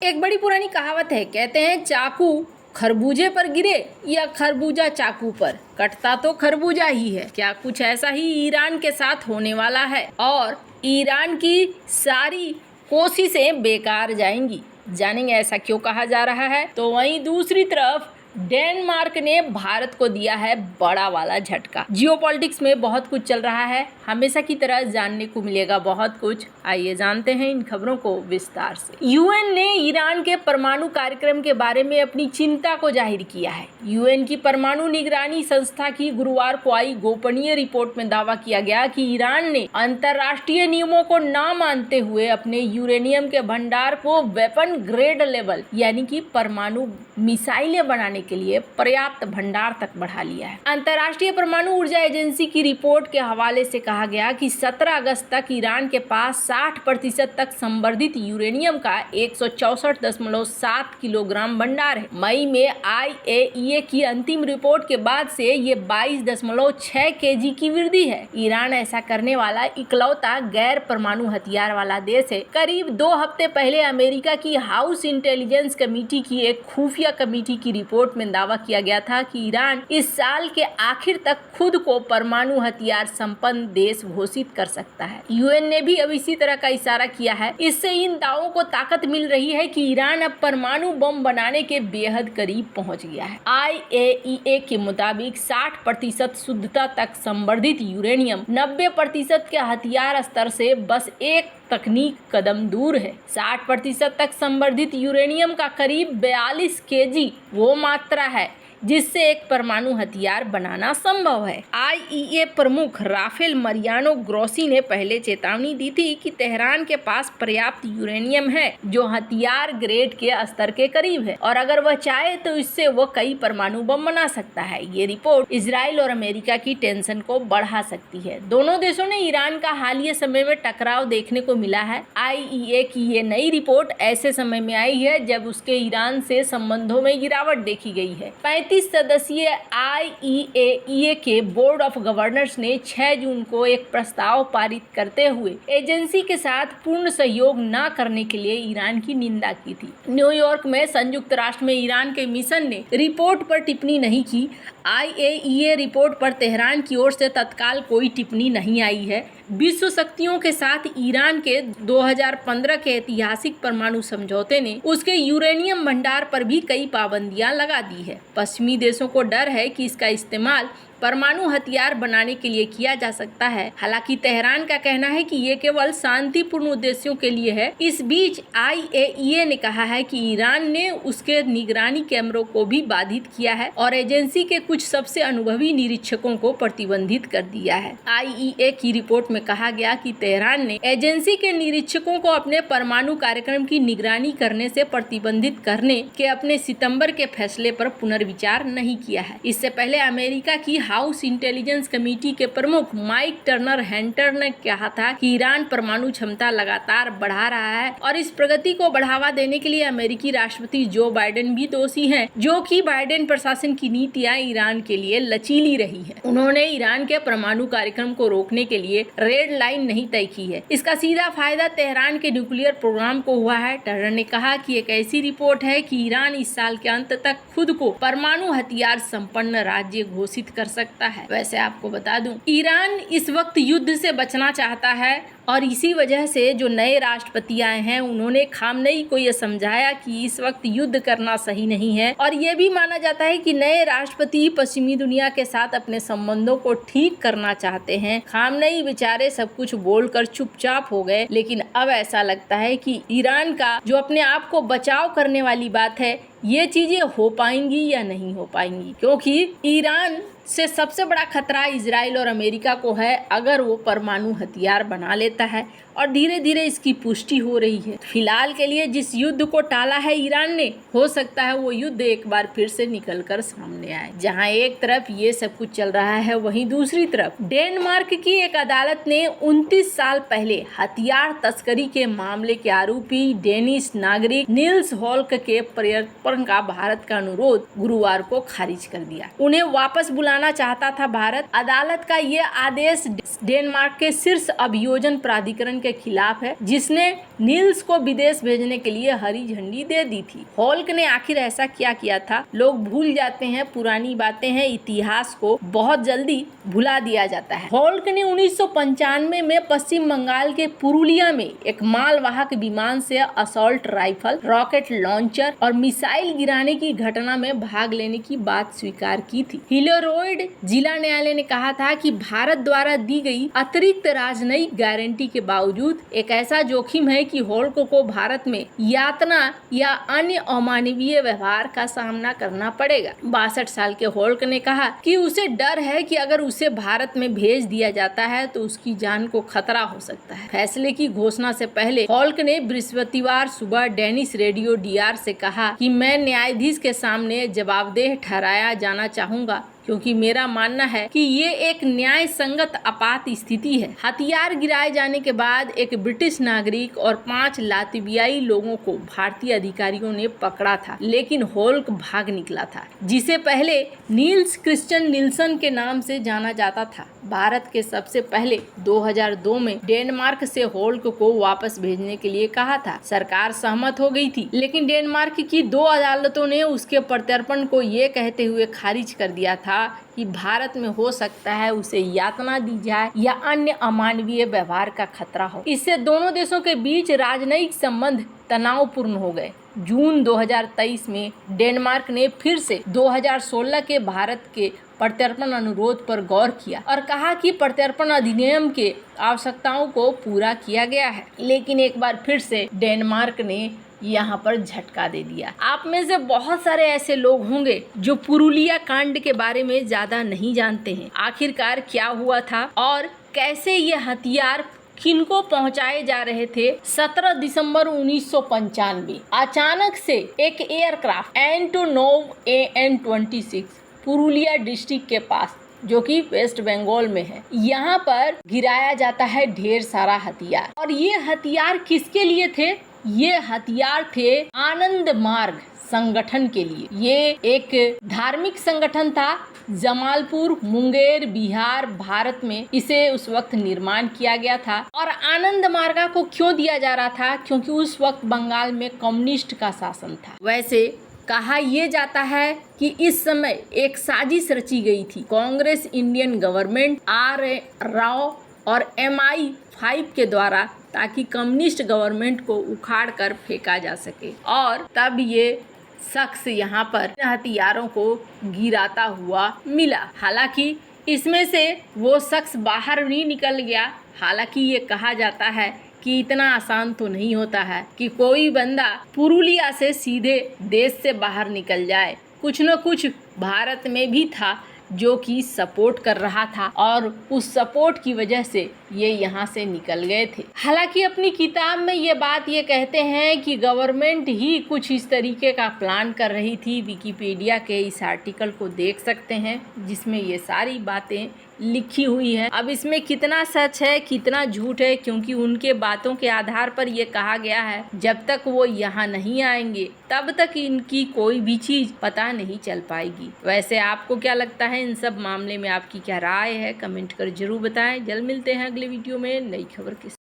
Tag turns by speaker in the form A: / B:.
A: एक बड़ी पुरानी कहावत है, कहते हैं चाकू खरबूजे पर गिरे या खरबूजा चाकू पर, कटता तो खरबूजा ही है। क्या कुछ ऐसा ही ईरान के साथ होने वाला है और ईरान की सारी कोशिशें बेकार जाएंगी? जानेंगे ऐसा क्यों कहा जा रहा है। तो वहीं दूसरी तरफ डेनमार्क ने भारत को दिया है बड़ा वाला झटका। जियोपॉलिटिक्स में बहुत कुछ चल रहा है, हमेशा की तरह जानने को मिलेगा बहुत कुछ। आइए जानते हैं इन खबरों को विस्तार से। यूएन ने ईरान के परमाणु कार्यक्रम के बारे में अपनी चिंता को जाहिर किया है। यूएन की परमाणु निगरानी संस्था की गुरुवार को आई गोपनीय रिपोर्ट में दावा किया गया कि ईरान ने अंतर्राष्ट्रीय नियमों को न मानते हुए अपने यूरेनियम के भंडार को वेपन ग्रेड लेवल यानी कि परमाणु मिसाइलें बनाने के लिए पर्याप्त भंडार तक बढ़ा लिया है। अंतर्राष्ट्रीय परमाणु ऊर्जा एजेंसी की रिपोर्ट के हवाले से कहा गया कि 17 अगस्त तक ईरान के पास 60% तक संवर्धित यूरेनियम का 164.7 किलोग्राम भंडार है। मई में IAEA की अंतिम रिपोर्ट के बाद से ये 22.6 kg की वृद्धि है। ईरान ऐसा करने वाला इकलौता गैर परमाणु हथियार वाला देश है। करीब 2 हफ्ते पहले अमेरिका की हाउस इंटेलिजेंस कमेटी की एक खुफिया कमेटी की रिपोर्ट में दावा किया गया था कि ईरान इस साल के आखिर तक खुद को परमाणु हथियार संपन्न देश घोषित कर सकता है। यूएन ने भी अब इसी तरह का इशारा किया है। इससे इन दावों को ताकत मिल रही है कि ईरान अब परमाणु बम बनाने के बेहद करीब पहुंच गया है। IAEA के मुताबिक 60% शुद्धता तक संवर्धित यूरेनियम 90% के हथियार स्तर से बस एक तकनीक कदम दूर है। 60% तक संवर्धित यूरेनियम का करीब 42 kg वो मात्रा है जिससे एक परमाणु हथियार बनाना संभव है। IAEA प्रमुख राफेल मरियानो ग्रोसी ने पहले चेतावनी दी थी कि तेहरान के पास पर्याप्त यूरेनियम है जो हथियार ग्रेड के स्तर के करीब है और अगर वह चाहे तो इससे वह कई परमाणु बम बना सकता है। ये रिपोर्ट इजराइल और अमेरिका की टेंशन को बढ़ा सकती है। दोनों देशों ने ईरान का हालिया समय में टकराव देखने को मिला है। IAEA की ये नई रिपोर्ट ऐसे समय में आई है जब उसके ईरान से संबंधों में गिरावट देखी गई है। 35 सदस्यीय IAEA के बोर्ड ऑफ गवर्नर्स ने 6 जून को एक प्रस्ताव पारित करते हुए एजेंसी के साथ पूर्ण सहयोग न करने के लिए ईरान की निंदा की थी। न्यूयॉर्क में संयुक्त राष्ट्र में ईरान के मिशन ने रिपोर्ट पर टिप्पणी नहीं की। IAEA रिपोर्ट पर तेहरान की ओर से तत्काल कोई टिप्पणी नहीं आई है। विश्व शक्तियों के साथ ईरान के 2015 के ऐतिहासिक परमाणु समझौते ने उसके यूरेनियम भंडार पर भी कई पाबंदियां लगा दी है। पश्चिमी देशों को डर है कि इसका इस्तेमाल परमाणु हथियार बनाने के लिए किया जा सकता है। हालांकि तेहरान का कहना है कि ये केवल शांतिपूर्ण उद्देश्यों के लिए है। इस बीच IAEA ने कहा है कि ईरान ने उसके निगरानी कैमरों को भी बाधित किया है और एजेंसी के कुछ सबसे अनुभवी निरीक्षकों को प्रतिबंधित कर दिया है। IAEA की रिपोर्ट में कहा गया कि तेहरान ने एजेंसी के निरीक्षकों को अपने परमाणु कार्यक्रम की निगरानी करने से प्रतिबंधित करने के अपने सितंबर के फैसले पर पुनर्विचार नहीं किया है। इससे पहले अमेरिका की हाउस इंटेलिजेंस कमेटी के प्रमुख माइक टर्नर हैंटर ने कहा था कि ईरान परमाणु क्षमता लगातार बढ़ा रहा है और इस प्रगति को बढ़ावा देने के लिए अमेरिकी राष्ट्रपति जो बाइडेन भी दोषी हैं, जो कि बाइडेन प्रशासन की नीतियां ईरान के लिए लचीली रही हैं। उन्होंने ईरान के परमाणु कार्यक्रम को रोकने के लिए रेड लाइन नहीं तय की है। इसका सीधा फायदा तेहरान के न्यूक्लियर प्रोग्राम को हुआ है। टर्नर ने कहा कि एक ऐसी रिपोर्ट है कि ईरान इस साल के अंत तक खुद को परमाणु हथियार संपन्न राज्य घोषित कर सकता है। वैसे आपको बता दूं, ईरान इस वक्त युद्ध से बचना चाहता है और इसी वजह से जो नए राष्ट्रपति आए हैं उन्होंने खामनेई को ये समझाया कि इस वक्त युद्ध करना सही नहीं है और ये भी माना जाता है कि नए राष्ट्रपति पश्चिमी दुनिया के साथ अपने संबंधों को ठीक करना चाहते हैं। खामनेई बेचारे सब कुछ बोलकर चुपचाप हो गए, लेकिन अब ऐसा लगता है कि ईरान का जो अपने आप को बचाव करने वाली बात है ये चीजें हो पाएंगी या नहीं हो पाएंगी, क्योंकि ईरान से सबसे बड़ा खतरा इजराइल और अमेरिका को है अगर वो परमाणु हथियार बना लेता है और धीरे धीरे इसकी पुष्टि हो रही है। फिलहाल के लिए जिस युद्ध को टाला है ईरान ने, हो सकता है वो युद्ध एक बार फिर से निकलकर सामने आए। जहां एक तरफ ये सब कुछ चल रहा है वहीं दूसरी तरफ डेनमार्क की एक अदालत ने 29 साल पहले हथियार तस्करी के मामले के आरोपी डेनिश नागरिक निल्स हॉल्क के प्रत्यर्पण का भारत का अनुरोध गुरुवार को खारिज कर दिया। उन्हें वापस बुलाने बनाना चाहता था भारत। अदालत का ये आदेश डेनमार्क के शीर्ष अभियोजन प्राधिकरण के खिलाफ है, जिसने नील्स को विदेश भेजने के लिए हरी झंडी दे दी थी। होल्क ने आखिर ऐसा क्या किया था? लोग भूल जाते हैं, पुरानी बातें हैं, इतिहास को बहुत जल्दी भुला दिया जाता है। होल्क ने 1995 में पश्चिम बंगाल के पुरुलिया में एक मालवाहक विमान से असॉल्ट राइफल, रॉकेट लॉन्चर और मिसाइल गिराने की घटना में भाग लेने की बात स्वीकार की थी। हिलोरोइड जिला न्यायालय ने कहा था कि भारत द्वारा दी गई अतिरिक्त राजनयिक गारंटी के बावजूद एक ऐसा जोखिम है कि होल्क को भारत में यातना या अन्य अमानवीय व्यवहार का सामना करना पड़ेगा। 62 साल के होल्क ने कहा कि उसे डर है कि अगर उसे भारत में भेज दिया जाता है तो उसकी जान को खतरा हो सकता है। फैसले की घोषणा से पहले होल्क ने बृहस्पतिवार सुबह डेनिश रेडियो DR से कहा कि मैं न्यायाधीश के सामने जवाबदेह ठहराया जाना चाहूंगा, क्योंकि मेरा मानना है कि ये एक न्याय संगत आपात स्थिति है। हथियार गिराए जाने के बाद एक ब्रिटिश नागरिक और 5 लातवियाई लोगों को भारतीय अधिकारियों ने पकड़ा था, लेकिन होल्क भाग निकला था, जिसे पहले नील्स क्रिश्चियन निल्सन के नाम से जाना जाता था। भारत के सबसे पहले 2002 में डेनमार्क से होल्क को वापस भेजने के लिए कहा था। सरकार सहमत हो गई थी, लेकिन डेनमार्क की 2 अदालतों ने उसके प्रत्यर्पण को ये कहते हुए खारिज कर दिया था कि भारत में हो सकता है उसे यातना दी जाए या अन्य अमानवीय व्यवहार का खतरा हो। इससे दोनों देशों के बीच राजनयिक संबंध तनावपूर्ण हो गए। जून 2023 में डेनमार्क ने फिर से 2016 के भारत के प्रत्यर्पण अनुरोध पर गौर किया और कहा कि प्रत्यर्पण अधिनियम के आवश्यकताओं को पूरा किया गया है, लेकिन एक बार फिर से डेनमार्क ने यहाँ पर झटका दे दिया। आप में से बहुत सारे ऐसे लोग होंगे जो पुरुलिया कांड के बारे में ज्यादा नहीं जानते हैं। आखिरकार क्या हुआ था और कैसे ये हथियार किनको पहुंचाए जा रहे थे। 17 दिसंबर 1995 अचानक से एक aircraft Antonov AN-26 Purulia district के पास, जो कि वेस्ट बंगाल में है, यहाँ पर गिराया जाता है ढेर सारा हथियार। और ये हथियार किसके लिए थे? ये हथियार थे आनंद मार्ग संगठन के लिए। ये एक धार्मिक संगठन था। जमालपुर, मुंगेर, बिहार, भारत में इसे उस वक्त निर्माण किया गया था। और आनंद मार्गा को क्यों दिया जा रहा था? क्योंकि उस वक्त बंगाल में कम्युनिस्ट का शासन था। वैसे कहा यह जाता है कि इस समय एक साजिश रची गई थी Congress, Indian government, R. Rao और MI5 के द्वारा, ताकि कम्युनिस्ट गवर्नमेंट को उखाड़ कर फेंका जा सके। और तब ये शख्स यहाँ पर हथियारों को गिराता हुआ मिला। हालांकि इसमें से वो शख्स बाहर नहीं निकल गया। हालांकि ये कहा जाता है कि इतना आसान तो नहीं होता है कि कोई बंदा पुरुलिया से सीधे देश से बाहर निकल जाए। कुछ न कुछ भारत में भी था जो कि सपोर्ट कर रहा था, और उस सपोर्ट की वजह से ये यहाँ से निकल गए थे। हालांकि अपनी किताब में ये बात ये कहते हैं कि गवर्नमेंट ही कुछ इस तरीके का प्लान कर रही थी। विकिपीडिया के इस आर्टिकल को देख सकते हैं, जिसमें ये सारी बातें लिखी हुई है। अब इसमें कितना सच है कितना झूठ है, क्योंकि उनके बातों के आधार पर यह कहा गया है जब तक वो यहाँ नहीं आएंगे तब तक इनकी कोई भी चीज पता नहीं चल पाएगी। वैसे आपको क्या लगता है इन सब मामले में? आपकी क्या राय है? कमेंट कर जरूर बताएं। जल्द मिलते हैं अगले वीडियो में नई खबर के साथ।